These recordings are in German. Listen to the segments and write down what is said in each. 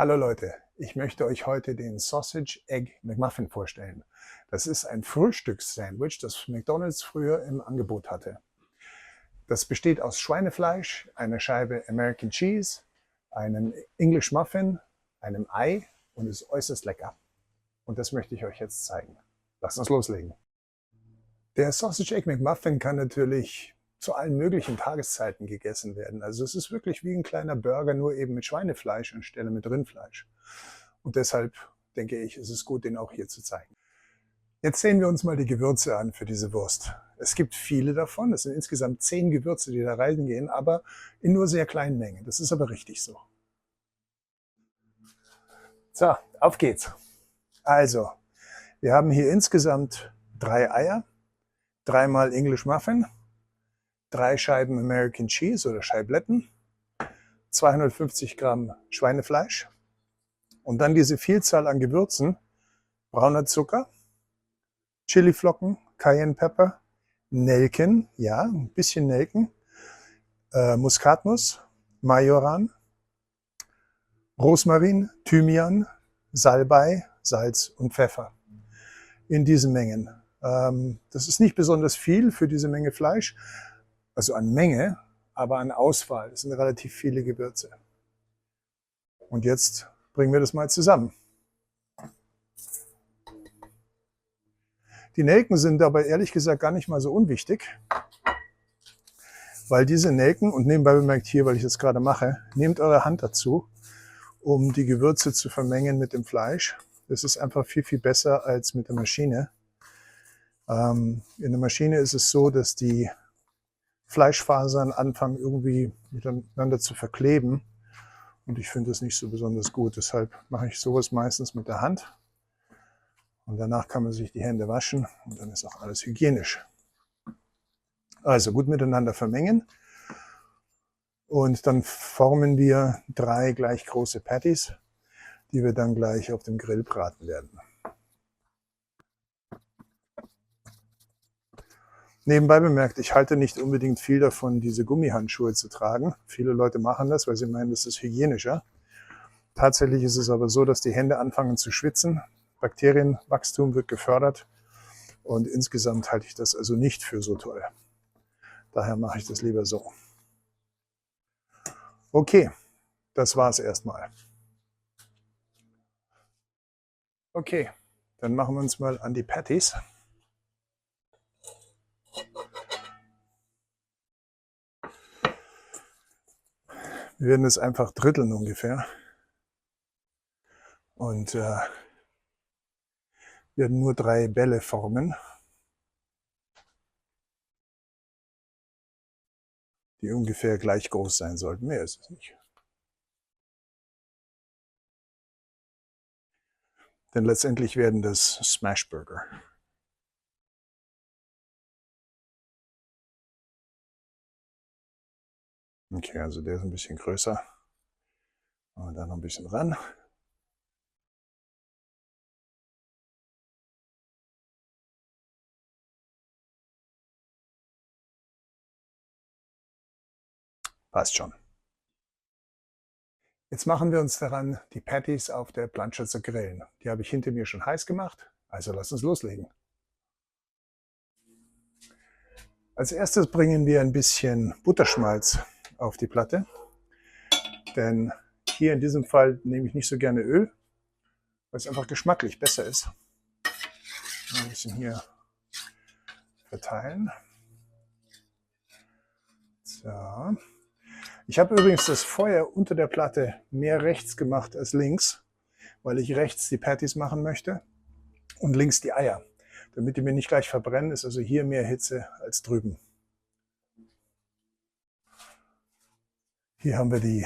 Hallo Leute, ich möchte euch heute den Sausage Egg McMuffin vorstellen. Das ist ein Frühstückssandwich, das McDonald's früher im Angebot hatte. Das besteht aus Schweinefleisch, einer Scheibe American Cheese, einem English Muffin, einem Ei und ist äußerst lecker. Und das möchte ich euch jetzt zeigen. Lasst uns loslegen. Der Sausage Egg McMuffin kann natürlich zu allen möglichen Tageszeiten gegessen werden. Also es ist wirklich wie ein kleiner Burger, nur eben mit Schweinefleisch anstelle mit Rindfleisch. Und deshalb denke ich, ist es gut, den auch hier zu zeigen. Jetzt sehen wir uns mal die Gewürze an für diese Wurst. Es gibt viele davon, es sind insgesamt 10 Gewürze, die da reingehen, aber in nur sehr kleinen Mengen. Das ist aber richtig so. So, auf geht's. Also, wir haben hier insgesamt 3 Eier, 3 English Muffin, 3 Scheiben American Cheese oder Scheibletten, 250 Gramm Schweinefleisch und dann diese Vielzahl an Gewürzen, brauner Zucker, Chiliflocken, Cayenne Pepper, Nelken, ja, ein bisschen Nelken, Muskatnuss, Majoran, Rosmarin, Thymian, Salbei, Salz und Pfeffer. In diesen Mengen. Das ist nicht besonders viel für diese Menge Fleisch, also an Menge, aber an Auswahl. Das sind relativ viele Gewürze. Und jetzt bringen wir das mal zusammen. Die Nelken sind dabei ehrlich gesagt gar nicht mal so unwichtig, weil diese Nelken, und nebenbei bemerkt hier, weil ich das gerade mache, nehmt eure Hand dazu, um die Gewürze zu vermengen mit dem Fleisch. Das ist einfach viel, viel besser als mit der Maschine. In der Maschine ist es so, dass die Fleischfasern anfangen irgendwie miteinander zu verkleben. Und ich finde das nicht so besonders gut. Deshalb mache ich sowas meistens mit der Hand. Und danach kann man sich die Hände waschen und dann ist auch alles hygienisch. Also gut miteinander vermengen. Und dann formen wir 3 gleich große Patties, die wir dann gleich auf dem Grill braten werden. Nebenbei bemerkt, ich halte nicht unbedingt viel davon, diese Gummihandschuhe zu tragen. Viele Leute machen das, weil sie meinen, das ist hygienischer. Tatsächlich ist es aber so, dass die Hände anfangen zu schwitzen. Bakterienwachstum wird gefördert und insgesamt halte ich das also nicht für so toll. Daher mache ich das lieber so. Okay, das war's erstmal. Okay, dann machen wir uns mal an die Patties. Wir werden es einfach dritteln ungefähr und werden nur 3 Bälle formen, die ungefähr gleich groß sein sollten. Mehr ist es nicht. Denn letztendlich werden das Smashburger. Okay, also der ist ein bisschen größer. Und dann noch ein bisschen ran. Passt schon. Jetzt machen wir uns daran, die Patties auf der Plancha zu grillen. Die habe ich hinter mir schon heiß gemacht, also lasst uns loslegen. Als erstes bringen wir ein bisschen Butterschmalz auf die Platte, denn hier in diesem Fall nehme ich nicht so gerne Öl, weil es einfach geschmacklich besser ist. Ein bisschen hier verteilen. So. Ich habe übrigens das Feuer unter der Platte mehr rechts gemacht als links, weil ich rechts die Patties machen möchte und links die Eier. Damit die mir nicht gleich verbrennen, ist also hier mehr Hitze als drüben. Hier haben wir die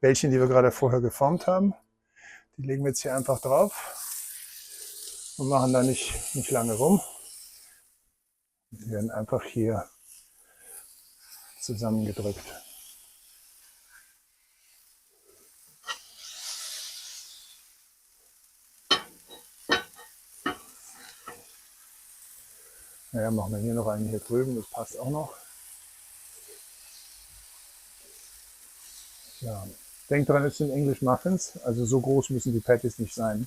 Bällchen, die wir gerade vorher geformt haben. Die legen wir jetzt hier einfach drauf und machen da nicht lange rum. Die werden einfach hier zusammengedrückt. Naja, machen wir hier noch einen hier drüben, das passt auch noch. Ja. Denkt dran, es sind English Muffins, also so groß müssen die Patties nicht sein.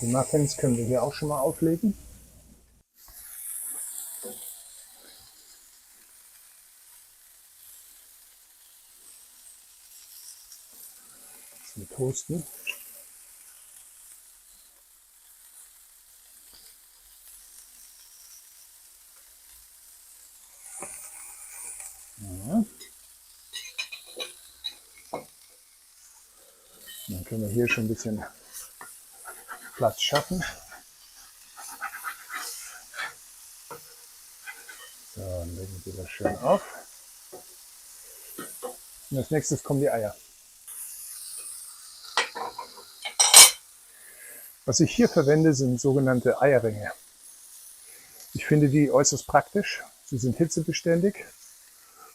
Die Muffins können wir hier auch schon mal auflegen. Wir toasten. Ja. Dann können wir hier schon ein bisschen Platz schaffen. So, dann legen wir das schön auf. Und als nächstes kommen die Eier. Was ich hier verwende, sind sogenannte Eierringe. Ich finde die äußerst praktisch. Sie sind hitzebeständig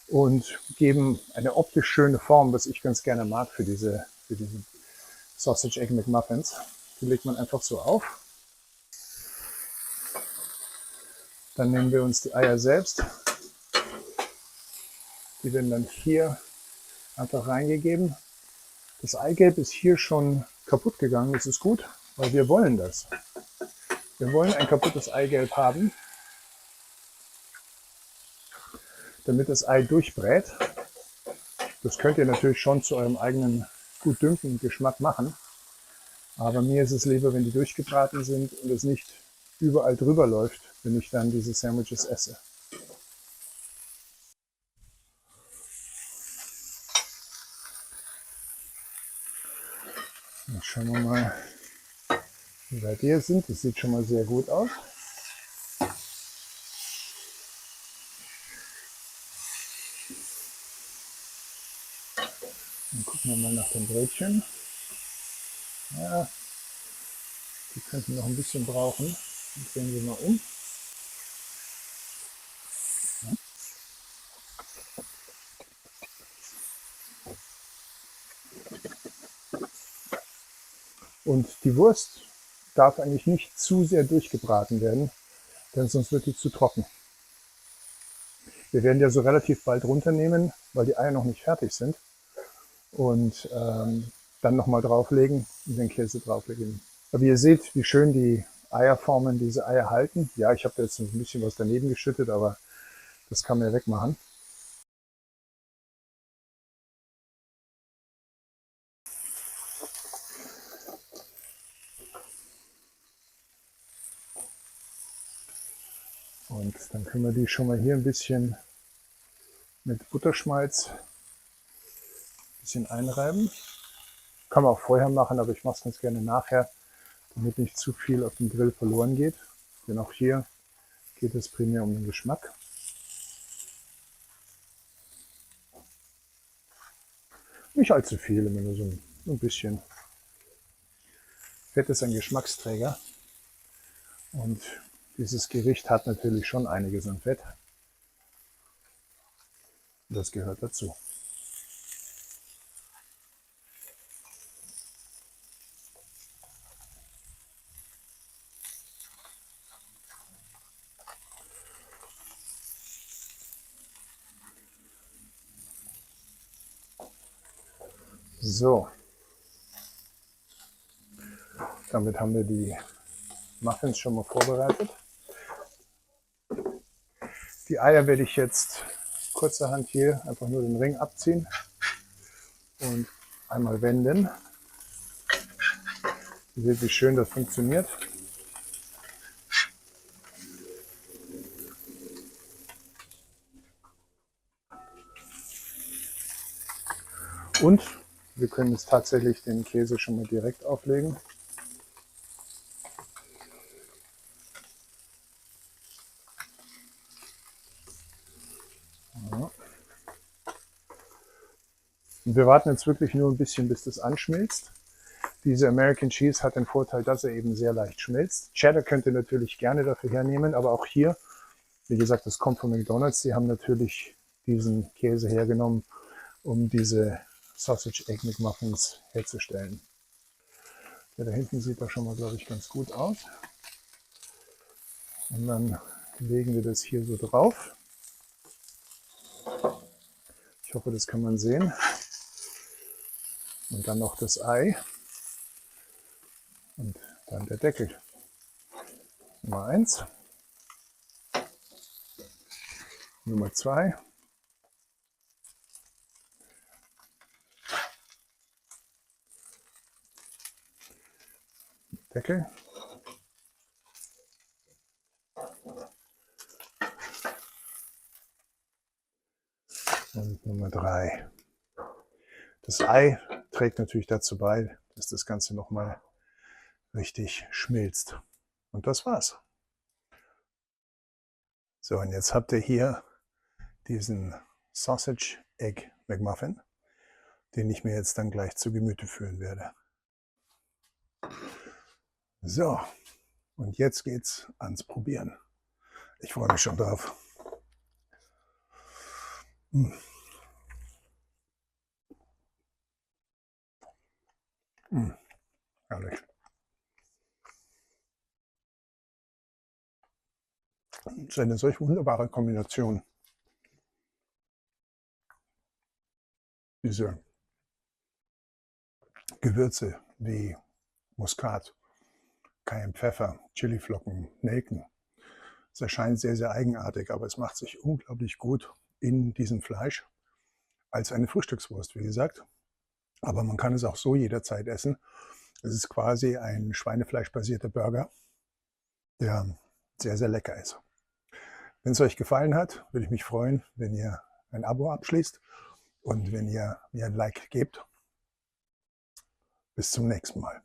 und geben eine optisch schöne Form, was ich ganz gerne mag für diese Sausage Egg McMuffins. Die legt man einfach so auf. Dann nehmen wir uns die Eier selbst. Die werden dann hier einfach reingegeben. Das Eigelb ist hier schon kaputt gegangen. Das ist gut, weil wir wollen das. Wir wollen ein kaputtes Eigelb haben, damit das Ei durchbrät. Das könnt ihr natürlich schon zu eurem eigenen gutdünken Geschmack machen. Aber mir ist es lieber, wenn die durchgebraten sind und es nicht überall drüber läuft, wenn ich dann diese Sandwiches esse. Jetzt schauen wir mal, wie weit die sind. Das sieht schon mal sehr gut aus. Dann gucken wir mal nach den Brötchen. Ja, die könnten noch ein bisschen brauchen. Dann drehen wir mal um. Und die Wurst darf eigentlich nicht zu sehr durchgebraten werden, denn sonst wird die zu trocken. Wir werden ja so relativ bald runternehmen, weil die Eier noch nicht fertig sind. Und dann nochmal drauflegen und den Käse drauflegen. Aber ihr seht, wie schön die Eierformen diese Eier halten. Ja, ich habe da jetzt ein bisschen was daneben geschüttet, aber das kann man ja wegmachen. Und dann können wir die schon mal hier ein bisschen mit Butterschmalz ein bisschen einreiben. Kann man auch vorher machen, aber ich mache es ganz gerne nachher, damit nicht zu viel auf dem Grill verloren geht. Denn auch hier geht es primär um den Geschmack. Nicht allzu viel, immer nur so ein bisschen. Fett ist ein Geschmacksträger und dieses Gericht hat natürlich schon einiges an Fett. Das gehört dazu. So, damit haben wir die Muffins schon mal vorbereitet. Die Eier werde ich jetzt kurzerhand hier einfach nur den Ring abziehen und einmal wenden. Ihr seht, wie schön das funktioniert. Und wir können jetzt tatsächlich den Käse schon mal direkt auflegen. Ja. Und wir warten jetzt wirklich nur ein bisschen, bis das anschmilzt. Diese American Cheese hat den Vorteil, dass er eben sehr leicht schmilzt. Cheddar könnt ihr natürlich gerne dafür hernehmen, aber auch hier, wie gesagt, das kommt von McDonald's. Die haben natürlich diesen Käse hergenommen, um diese Sausage Egg McMuffins herzustellen. Ja, da hinten sieht das schon mal, glaube ich, ganz gut aus. Und dann legen wir das hier so drauf. hoffe, das kann man sehen. Und dann noch das Ei. Und dann der Deckel. Nummer 1. Nummer 2. Deckel. Und Nummer 3. Das Ei trägt natürlich dazu bei, dass das Ganze nochmal richtig schmilzt. Und das war's. So, und jetzt habt ihr hier diesen Sausage Egg McMuffin, den ich mir jetzt dann gleich zu Gemüte führen werde. So, und jetzt geht's ans Probieren. Ich freue mich schon drauf. Herrlich. Das ist eine solch wunderbare Kombination. Diese Gewürze wie Muskat, Cayenne Pfeffer, Chiliflocken, Nelken. Es erscheint sehr, sehr eigenartig, aber es macht sich unglaublich gut in diesem Fleisch als eine Frühstückswurst, wie gesagt. Aber man kann es auch so jederzeit essen. Es ist quasi ein schweinefleischbasierter Burger, der sehr, sehr lecker ist. Wenn es euch gefallen hat, würde ich mich freuen, wenn ihr ein Abo abschließt und wenn ihr mir ein Like gebt. Bis zum nächsten Mal.